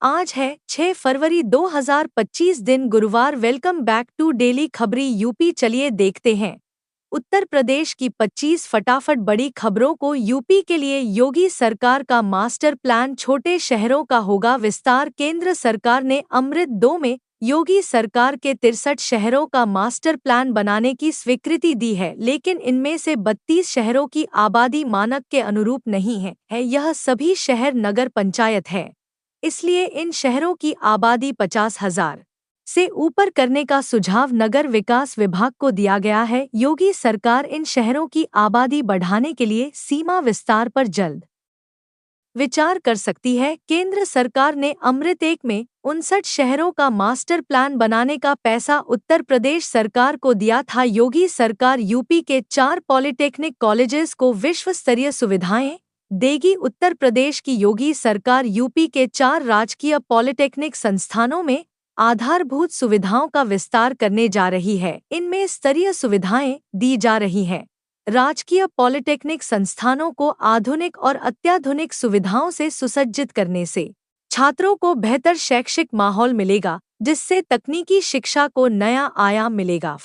आज है 6 फरवरी 2025 दिन गुरुवार। वेलकम बैक टू डेली खबरी यूपी। चलिए देखते हैं उत्तर प्रदेश की 25 फटाफट बड़ी खबरों को। यूपी के लिए योगी सरकार का मास्टर प्लान, छोटे शहरों का होगा विस्तार। केंद्र सरकार ने अमृत 2 में योगी सरकार के 63 शहरों का मास्टर प्लान बनाने की स्वीकृति दी है, लेकिन इनमें से 32 शहरों की आबादी मानक के अनुरूप नहीं है। यह सभी शहर नगर पंचायत है, इसलिए इन शहरों की आबादी 50,000 से ऊपर करने का सुझाव नगर विकास विभाग को दिया गया है। योगी सरकार इन शहरों की आबादी बढ़ाने के लिए सीमा विस्तार पर जल्द विचार कर सकती है। केंद्र सरकार ने अमृत 1 में 59 शहरों का मास्टर प्लान बनाने का पैसा उत्तर प्रदेश सरकार को दिया था। योगी सरकार यूपी के 4 पॉलिटेक्निक कॉलेजेस को विश्व स्तरीय सुविधाएं देगी। उत्तर प्रदेश की योगी सरकार यूपी के 4 राजकीय पॉलिटेक्निक संस्थानों में आधारभूत सुविधाओं का विस्तार करने जा रही है। इनमें स्तरीय सुविधाएं दी जा रही हैं। राजकीय पॉलिटेक्निक संस्थानों को आधुनिक और अत्याधुनिक सुविधाओं से सुसज्जित करने से छात्रों को बेहतर शैक्षिक माहौल मिलेगा, जिससे तकनीकी शिक्षा को नया आयाम मिलेगा।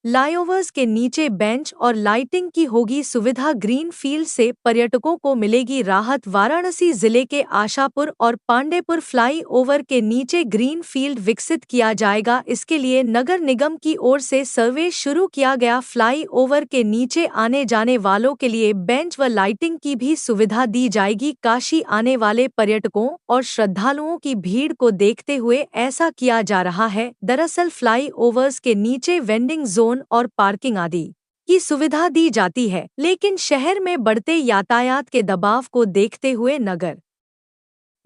फ्लाईओवर्स के नीचे बेंच और लाइटिंग की होगी सुविधा। ग्रीन फील्ड से पर्यटकों को मिलेगी राहत। वाराणसी जिले के आशापुर और पांडेपुर फ्लाई ओवर के नीचे ग्रीन फील्ड विकसित किया जाएगा। इसके लिए नगर निगम की ओर से सर्वे शुरू किया गया। फ्लाई ओवर के नीचे आने जाने वालों के लिए बेंच व लाइटिंग की भी सुविधा दी जाएगी। काशी आने वाले पर्यटकों और श्रद्धालुओं की भीड़ को देखते हुए ऐसा किया जा रहा है। दरअसल फ्लाई ओवर्स के नीचे वेंडिंग जोन और पार्किंग आदि की सुविधा दी जाती है, लेकिन शहर में बढ़ते यातायात के दबाव को देखते हुए नगर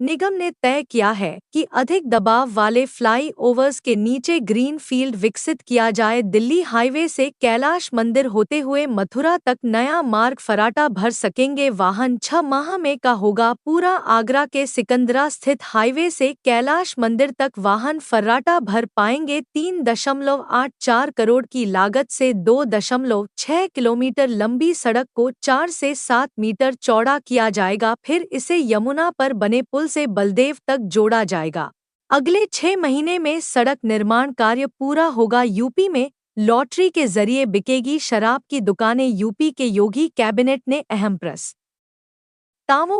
निगम ने तय किया है कि अधिक दबाव वाले फ्लाई ओवर्स के नीचे ग्रीन फील्ड विकसित किया जाए। दिल्ली हाईवे से कैलाश मंदिर होते हुए मथुरा तक नया मार्ग फर्राटा भर सकेंगे वाहन। 6 माह में का होगा पूरा। आगरा के सिकंदरा स्थित हाईवे से कैलाश मंदिर तक वाहन फर्राटा भर पाएंगे। 3.84 करोड़ की लागत से 2.6 किलोमीटर लंबी सड़क को 4 से 7 मीटर चौड़ा किया जाएगा। फिर इसे यमुना पर बने पुल से बलदेव तक जोड़ा जाएगा। अगले 6 महीने में सड़क निर्माण कार्य पूरा होगा। यूपी में लॉटरी के जरिए बिकेगी शराब की दुकानें। यूपी के योगी कैबिनेट ने अहम प्रस्तावों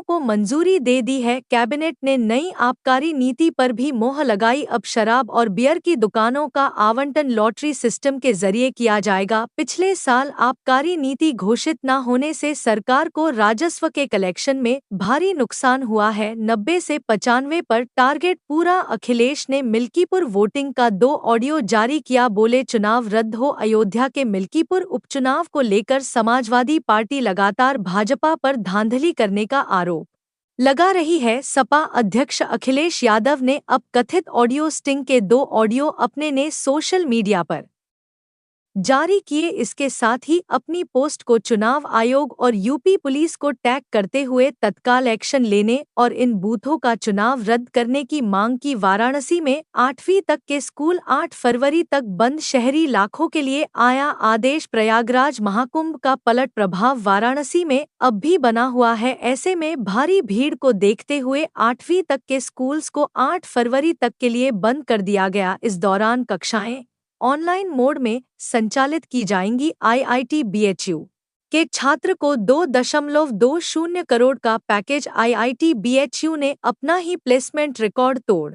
को मंजूरी दे दी है। कैबिनेट ने नई आबकारी नीति पर भी मोहर लगाई। अब शराब और बियर की दुकानों का आवंटन लॉटरी सिस्टम के जरिए किया जाएगा। पिछले साल आबकारी नीति घोषित न होने से सरकार को राजस्व के कलेक्शन में भारी नुकसान हुआ है। 90 से 95 पर टारगेट पूरा। अखिलेश ने मिल्कीपुर वोटिंग का 2 ऑडियो जारी किया। बोले चुनाव रद्द हो। अयोध्या के मिल्कीपुर उपचुनाव को लेकर समाजवादी पार्टी लगातार भाजपा पर धांधली करने का आरोप लगा रही है। सपा अध्यक्ष अखिलेश यादव ने अब कथित ऑडियो स्टिंग के 2 ऑडियो अपने ने सोशल मीडिया पर जारी किए। इसके साथ ही अपनी पोस्ट को चुनाव आयोग और यूपी पुलिस को टैग करते हुए तत्काल एक्शन लेने और इन बूथों का चुनाव रद्द करने की मांग की। वाराणसी में 8वीं तक के स्कूल 8 फरवरी तक बंद। शहरी लाखों के लिए आया आदेश। प्रयागराज महाकुंभ का पलट प्रभाव वाराणसी में अब भी बना हुआ है। ऐसे में भारी भीड़ को देखते हुए 8वीं तक के स्कूल्स को 8 फरवरी तक के लिए बंद कर दिया गया। इस दौरान कक्षाएं ऑनलाइन मोड में संचालित की जाएंगी। आईआईटी बीएचयू के छात्र को 2.20 करोड़ का पैकेज। आईआईटी बीएचयू ने अपना ही प्लेसमेंट रिकॉर्ड तोड़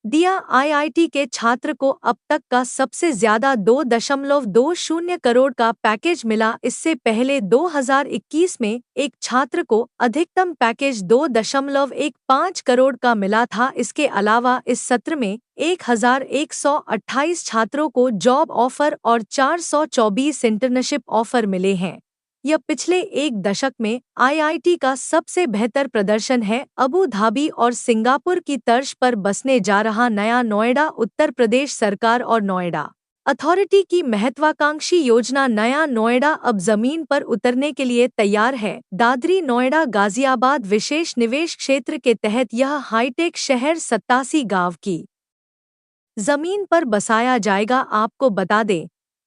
दिया। आईआईटी के छात्र को अब तक का सबसे ज्यादा 2.20 करोड़ का पैकेज मिला। इससे पहले 2021 में एक छात्र को अधिकतम पैकेज 2.15 करोड़ का मिला था। इसके अलावा इस सत्र में 1128 छात्रों को जॉब ऑफर और 424 इंटर्नशिप ऑफर मिले हैं। यह पिछले 1 दशक में आईआईटी का सबसे बेहतर प्रदर्शन है। अबू धाबी और सिंगापुर की तर्ज पर बसने जा रहा नया नोएडा। उत्तर प्रदेश सरकार और नोएडा अथॉरिटी की महत्वाकांक्षी योजना नया नोएडा अब जमीन पर उतरने के लिए तैयार है। दादरी नोएडा गाजियाबाद विशेष निवेश क्षेत्र के तहत यह हाईटेक शहर 87 गांव की जमीन पर बसाया जाएगा। आपको बता दें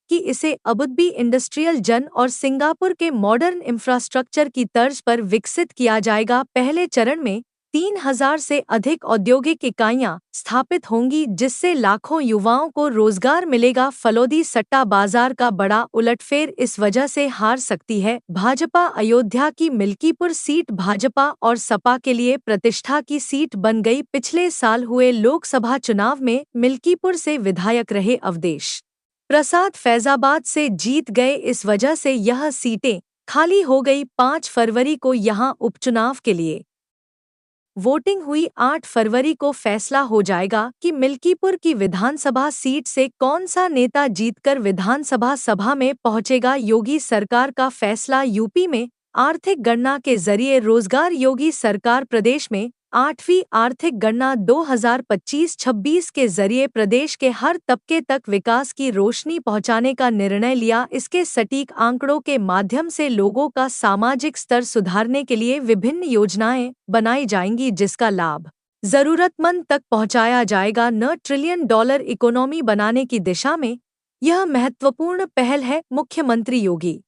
कि इसे अबुधाबी इंडस्ट्रियल जन और सिंगापुर के मॉडर्न इंफ्रास्ट्रक्चर की तर्ज पर विकसित किया जाएगा। पहले चरण में 3,000 से अधिक औद्योगिक इकाइयां स्थापित होंगी, जिससे लाखों युवाओं को रोजगार मिलेगा। फलोदी सट्टा बाजार का बड़ा उलटफेर इस वजह से हार सकती है भाजपा। अयोध्या की मिल्कीपुर सीट भाजपा और सपा के लिए प्रतिष्ठा की सीट बन गई। पिछले साल हुए लोकसभा चुनाव में मिल्कीपुर से विधायक रहे अवधेश प्रसाद फैजाबाद से जीत गए, इस वजह से यह सीटें खाली हो गई। 5 फरवरी को यहां उपचुनाव के लिए वोटिंग हुई। 8 फरवरी को फैसला हो जाएगा कि मिल्कीपुर की विधानसभा सीट से कौन सा नेता जीतकर विधानसभा सभा में पहुंचेगा। योगी सरकार का फैसला। यूपी में आर्थिक गणना के जरिए रोजगार। योगी सरकार प्रदेश में 8वीं आर्थिक गणना 2025-26 के जरिए प्रदेश के हर तबके तक विकास की रोशनी पहुंचाने का निर्णय लिया। इसके सटीक आंकड़ों के माध्यम से लोगों का सामाजिक स्तर सुधारने के लिए विभिन्न योजनाएं बनाई जाएंगी, जिसका लाभ जरूरतमंद तक पहुंचाया जाएगा। $9 ट्रिलियन इकोनॉमी बनाने की दिशा में यह महत्वपूर्ण पहल है। मुख्यमंत्री योगी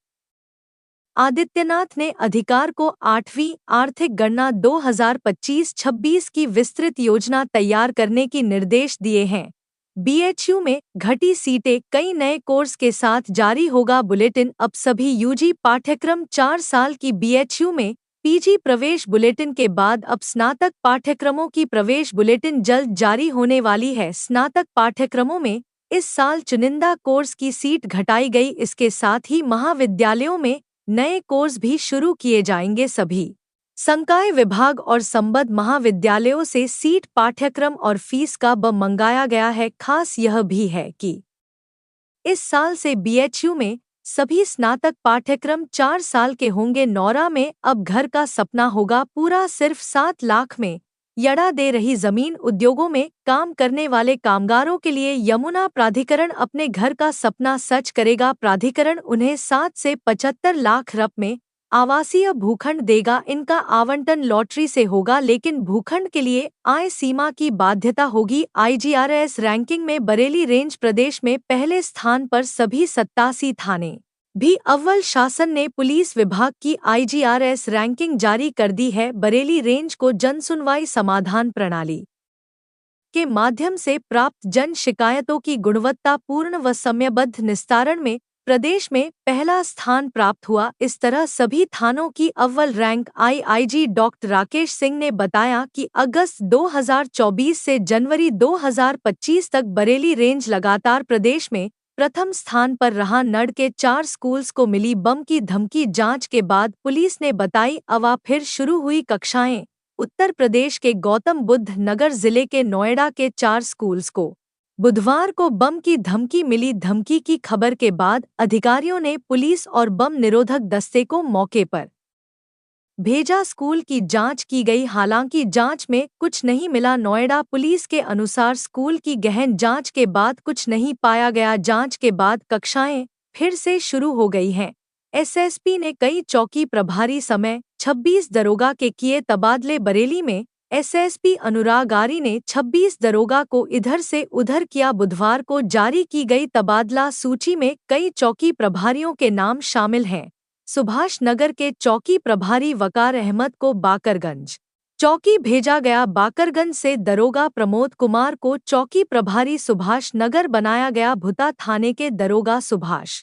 आदित्यनाथ ने अधिकार को 8वीं आर्थिक गणना 2025-26 की विस्तृत योजना तैयार करने की निर्देश दिए हैं। बीएचयू में घटी सीटें, कई नए कोर्स के साथ जारी होगा बुलेटिन। अब सभी यूजी पाठ्यक्रम 4 साल की बीएचयू में पीजी प्रवेश बुलेटिन के बाद अब स्नातक पाठ्यक्रमों की प्रवेश बुलेटिन जल्द जारी होने वाली है। स्नातक पाठ्यक्रमों में इस साल चुनिंदा कोर्स की सीट घटाई गई। इसके साथ ही महाविद्यालयों में नए कोर्स भी शुरू किए जाएंगे। सभी संकाय विभाग और संबद्ध महाविद्यालयों से सीट, पाठ्यक्रम और फीस का मंगाया गया है। खास यह भी है कि इस साल से बीएचयू में सभी स्नातक पाठ्यक्रम 4 साल के होंगे। नौरा में अब घर का सपना होगा पूरा। सिर्फ 7 लाख में यड़ा दे रही जमीन। उद्योगों में काम करने वाले कामगारों के लिए यमुना प्राधिकरण अपने घर का सपना सच करेगा। प्राधिकरण उन्हें 7 से 75 लाख रुपये में आवासीय भूखंड देगा। इनका आवंटन लॉटरी से होगा, लेकिन भूखंड के लिए आय सीमा की बाध्यता होगी। आईजीआरएस रैंकिंग में बरेली रेंज प्रदेश में पहले स्थान पर। सभी 87 थाने भी अव्वल। शासन ने पुलिस विभाग की आईजीआरएस रैंकिंग जारी कर दी है। बरेली रेंज को जनसुनवाई समाधान प्रणाली के माध्यम से प्राप्त जन शिकायतों की गुणवत्तापूर्ण व समयबद्ध निस्तारण में प्रदेश में पहला स्थान प्राप्त हुआ। इस तरह सभी थानों की अव्वल रैंक आई। आईजी डॉक्टर राकेश सिंह ने बताया कि अगस्त 2024 से जनवरी 2025 तक बरेली रेंज लगातार प्रदेश में प्रथम स्थान पर रहा। नड़ के 4 स्कूल्स को मिली बम की धमकी। जांच के बाद पुलिस ने बताई अवा फिर शुरू हुई कक्षाएं। उत्तर प्रदेश के गौतम बुद्ध नगर जिले के नोएडा के 4 स्कूल्स को बुधवार को बम की धमकी मिली। धमकी की खबर के बाद अधिकारियों ने पुलिस और बम निरोधक दस्ते को मौके पर भेजा। स्कूल की जांच की गई, हालांकि जांच में कुछ नहीं मिला। नोएडा पुलिस के अनुसार स्कूल की गहन जांच के बाद कुछ नहीं पाया गया। जांच के बाद कक्षाएं फिर से शुरू हो गई हैं। एसएसपी ने कई चौकी प्रभारी समय 26 दरोगा के किए तबादले। बरेली में एसएसपी अनुराग आर्य ने 26 दरोगा को इधर से उधर किया। बुधवार को जारी की गई तबादला सूची में कई चौकी प्रभारियों के नाम शामिल हैं। सुभाष नगर के चौकी प्रभारी वकार अहमद को बाकरगंज चौकी भेजा गया। बाकरगंज से दरोगा प्रमोद कुमार को चौकी प्रभारी सुभाष नगर बनाया गया। भुता थाने के दरोगा सुभाष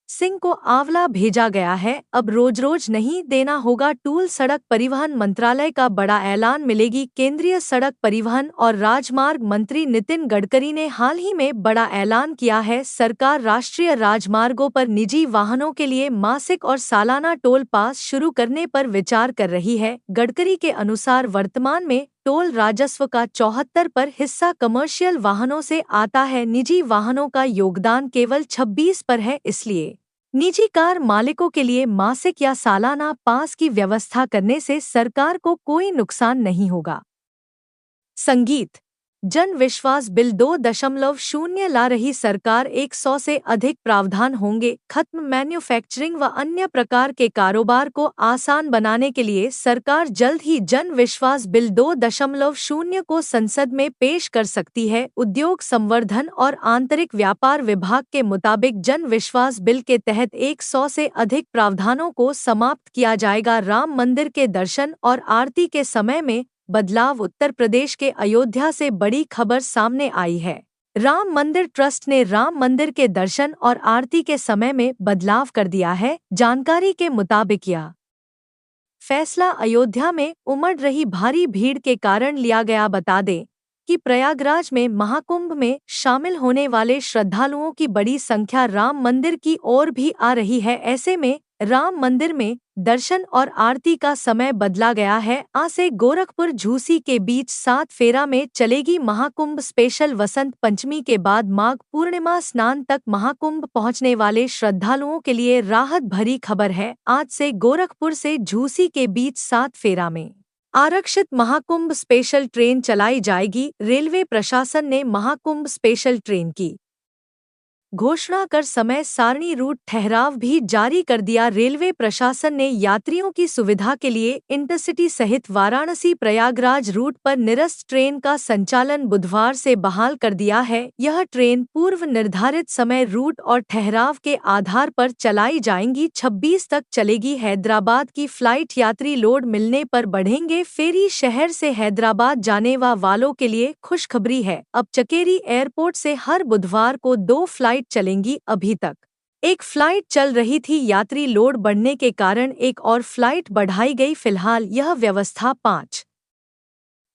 सिंह को आंवला भेजा गया है। अब रोज रोज नहीं देना होगा टूल। सड़क परिवहन मंत्रालय का बड़ा ऐलान मिलेगी। केंद्रीय सड़क परिवहन और राजमार्ग मंत्री नितिन गडकरी ने हाल ही में बड़ा ऐलान किया है। सरकार राष्ट्रीय राजमार्गों पर निजी वाहनों के लिए मासिक और सालाना टोल पास शुरू करने पर विचार कर रही है। गडकरी के अनुसार वर्तमान में टोल राजस्व का 74% हिस्सा कमर्शियल वाहनों से आता है। निजी वाहनों का योगदान केवल 26 पर है। इसलिए निजी कार मालिकों के लिए मासिक या सालाना पास की व्यवस्था करने से सरकार को कोई नुकसान नहीं होगा। संगीत जन विश्वास बिल 2.0 ला रही सरकार 100 से अधिक प्रावधान होंगे खत्म। मैन्युफैक्चरिंग व अन्य प्रकार के कारोबार को आसान बनाने के लिए सरकार जल्द ही जन विश्वास बिल 2.0 को संसद में पेश कर सकती है। उद्योग संवर्धन और आंतरिक व्यापार विभाग के मुताबिक जन विश्वास बिल के तहत 100 से अधिक प्रावधानों को समाप्त किया जाएगा। राम मंदिर के दर्शन और आरती के समय में बदलाव। उत्तर प्रदेश के अयोध्या से बड़ी खबर सामने आई है। राम मंदिर ट्रस्ट ने राम मंदिर के दर्शन और आरती के समय में बदलाव कर दिया है। जानकारी के मुताबिक यह फैसला अयोध्या में उमड़ रही भारी भीड़ के कारण लिया गया। बता दें कि प्रयागराज में महाकुंभ में शामिल होने वाले श्रद्धालुओं की बड़ी संख्या राम मंदिर की ओर भी आ रही है। ऐसे में राम मंदिर में दर्शन और आरती का समय बदला गया है। आज से गोरखपुर झूसी के बीच 7 फेरा में चलेगी महाकुंभ स्पेशल। वसंत पंचमी के बाद माघ पूर्णिमा स्नान तक महाकुंभ पहुंचने वाले श्रद्धालुओं के लिए राहत भरी खबर है। आज से गोरखपुर से झूसी के बीच 7 फेरा में आरक्षित महाकुंभ स्पेशल ट्रेन चलाई जाएगी। रेलवे प्रशासन ने महाकुंभ स्पेशल ट्रेन की घोषणा कर समय सारणी रूट ठहराव भी जारी कर दिया। रेलवे प्रशासन ने यात्रियों की सुविधा के लिए इंटरसिटी सहित वाराणसी प्रयागराज रूट पर निरस्त ट्रेन का संचालन बुधवार से बहाल कर दिया है। यह ट्रेन पूर्व निर्धारित समय, रूट और ठहराव के आधार पर चलाई जाएंगी। 26 तक चलेगी। हैदराबाद की फ्लाइट यात्री लोड मिलने पर बढ़ेंगे फेरी। शहर से हैदराबाद जाने वालों के लिए खुशखबरी है। अब चकेरी एयरपोर्ट से हर बुधवार को 2 फ्लाइट चलेंगी। अभी तक एक फ्लाइट चल रही थी। यात्री लोड बढ़ने के कारण एक और फ्लाइट बढ़ाई गई। फिलहाल यह व्यवस्था 5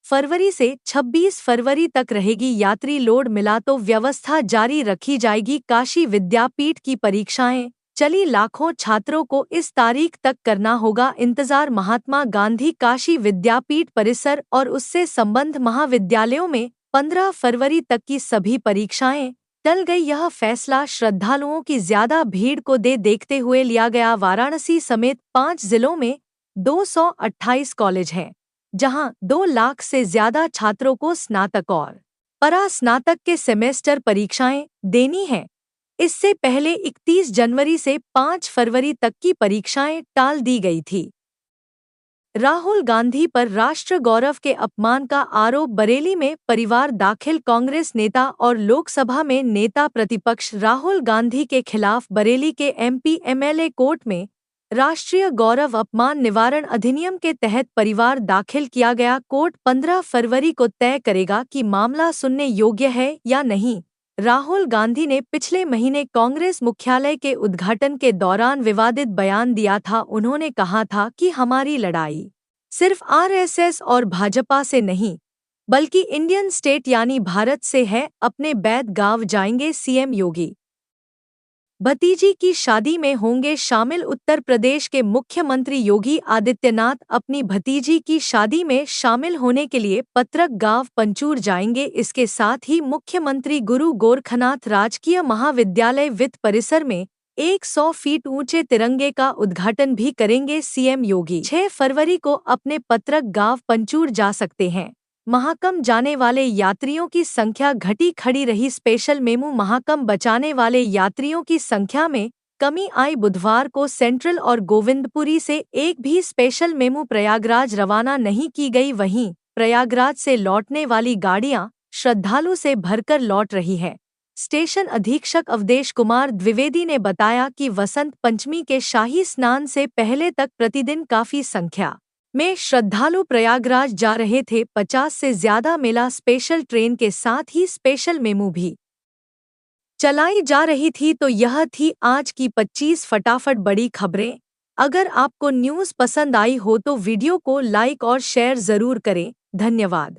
फरवरी से 26 फरवरी तक रहेगी। यात्री लोड मिला तो व्यवस्था जारी रखी जाएगी। काशी विद्यापीठ की परीक्षाएं चली। लाखों छात्रों को इस तारीख तक करना होगा इंतजार। महात्मा गांधी काशी विद्यापीठ परिसर और उससे संबद्ध महाविद्यालयों में 15 फरवरी तक की सभी परीक्षाएं टल गई। यह फैसला श्रद्धालुओं की ज्यादा भीड़ को देखते हुए लिया गया। वाराणसी समेत 5 जिलों में 228 कॉलेज हैं, जहां 2 लाख से ज्यादा छात्रों को स्नातक और परास्नातक के सेमेस्टर परीक्षाएं देनी हैं। इससे पहले 31 जनवरी से 5 फरवरी तक की परीक्षाएं टाल दी गई थी। राहुल गांधी पर राष्ट्र गौरव के अपमान का आरोप। बरेली में परिवार दाखिल। कांग्रेस नेता और लोकसभा में नेता प्रतिपक्ष राहुल गांधी के खिलाफ बरेली के एमपी एमएलए कोर्ट में राष्ट्रीय गौरव अपमान निवारण अधिनियम के तहत परिवार दाखिल किया गया। कोर्ट 15 फरवरी को तय करेगा कि मामला सुनने योग्य है या नहीं। राहुल गांधी ने पिछले महीने कांग्रेस मुख्यालय के उद्घाटन के दौरान विवादित बयान दिया था। उन्होंने कहा था कि हमारी लड़ाई सिर्फ आरएसएस और भाजपा से नहीं, बल्कि इंडियन स्टेट यानी भारत से है। अपने बैत गांव जाएंगे सीएम योगी। भतीजी की शादी में होंगे शामिल। उत्तर प्रदेश के मुख्यमंत्री योगी आदित्यनाथ अपनी भतीजी की शादी में शामिल होने के लिए पत्रक गांव पंचूर जाएंगे। इसके साथ ही मुख्यमंत्री गुरु गोरखनाथ राजकीय महाविद्यालय वित्त परिसर में 100 फीट ऊंचे तिरंगे का उद्घाटन भी करेंगे सीएम योगी। 6 फरवरी को अपने पत्रक गांव पंचूर जा सकते हैं। महाकम जाने वाले यात्रियों की संख्या घटी खड़ी रही। स्पेशल मेमू महाकम बचाने वाले यात्रियों की संख्या में कमी आई। बुधवार को सेंट्रल और गोविंदपुरी से एक भी स्पेशल मेमू प्रयागराज रवाना नहीं की गई। वहीं प्रयागराज से लौटने वाली गाड़ियां श्रद्धालु से भरकर लौट रही है। स्टेशन अधीक्षक अवधेश कुमार द्विवेदी ने बताया कि वसंत पंचमी के शाही स्नान से पहले तक प्रतिदिन काफी संख्या में श्रद्धालु प्रयागराज जा रहे थे। 50 से ज्यादा मेला स्पेशल ट्रेन के साथ ही स्पेशल मेमू भी चलाई जा रही थी। तो यह थी आज की 25 फटाफट बड़ी खबरें। अगर आपको न्यूज़ पसंद आई हो तो वीडियो को लाइक और शेयर जरूर करें। धन्यवाद।